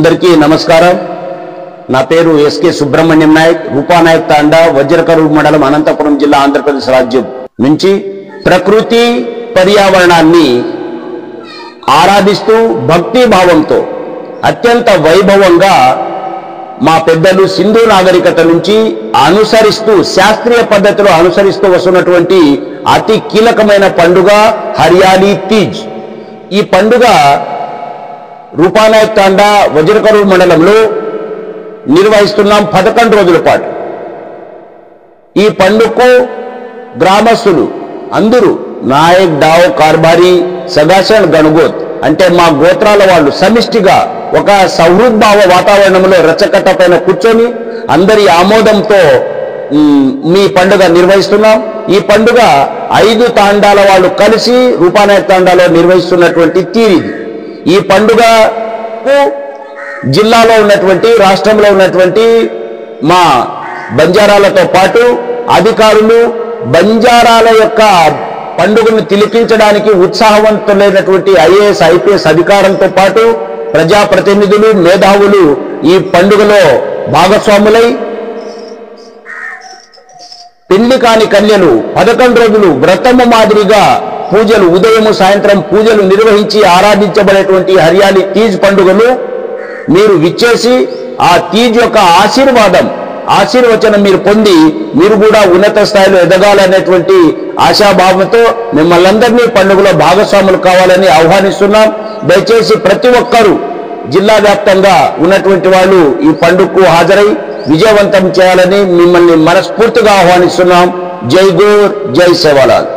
అందరికీ నమస్కారం। నా పేరు ఎస్కే సుబ్రహ్మణ్యం నాయక్, రూపానాయక్ తాండా, వజ్రకరూరు మండలం, అనంతపురం జిల్లా, ఆంధ్రప్రదేశ్ రాజ్యం నుంచి ప్రకృతి పర్యావరణాన్ని ఆరాధిస్తూ భక్తి భావంతో అత్యంత వైభవంగా మా పెద్దలు సింధు నాగరికత నుంచి అనుసరిస్తూ శాస్త్రీయ పద్ధతిలో అనుసరిస్తూ వస్తున్నటువంటి అతి కీలకమైన పండుగ హరియాలీ తీజ్। ఈ పండుగ రూపానాయక్ తాండా, వజ్రకరూరు మండలంలో నిర్వహిస్తున్నాం 11 రోజుల పాటు। ఈ పండుగకు గ్రామస్తులు అందరూ నాయక్, డావ్, కార్బారీ, సగాషన్, గణగోత్ అంటే మా గోత్రాల వాళ్ళు సమిష్టిగా ఒక సౌహృద్భావ వాతావరణంలో రచ్చకట్ట పైన కూర్చొని అందరి ఆమోదంతో మీ పండుగ నిర్వహిస్తున్నాం। ఈ పండుగ 5 తాండాల వాళ్ళు కలిసి రూపానాయక్ తాండాలో నిర్వహిస్తున్నటువంటి తీరిది। ఈ పండుగకు జిల్లాలో ఉన్నటువంటి, రాష్ట్రంలో ఉన్నటువంటి మా బంజారాలతో పాటు అధికారులు బంజారాల యొక్క పండుగను తిలకించడానికి ఉత్సాహవంతులైనటువంటి ఐఏఎస్, ఐపీఎస్ అధికారులతో పాటు ప్రజాప్రతినిధులు, మేధావులు ఈ పండుగలో భాగస్వాములై పెళ్లి కాని కన్యలు 11 రోజులు వ్రతము మాదిరిగా పూజలు, ఉదయం సాయంత్రం పూజలు నిర్వహించి ఆరాధించబడేటువంటి హరియాలీ తీజ్ పండుగను మీరు విచ్చేసి ఆ తీజ్ యొక్క ఆశీర్వచనం మీరు పొంది మీరు కూడా ఉన్నత స్థాయిలో ఎదగాలనేటువంటి ఆశాభావంతో మిమ్మల్ని అందరినీ పండుగలో భాగస్వాములు కావాలని ఆహ్వానిస్తున్నాం। దయచేసి ప్రతి ఒక్కరూ జిల్లా వ్యాప్తంగా ఉన్నటువంటి వాళ్ళు ఈ పండుగకు హాజరై విజయవంతం చేయాలని మిమ్మల్ని మనస్ఫూర్తిగా ఆహ్వానిస్తున్నాం। జై గోర్, జై సేవాలాల్।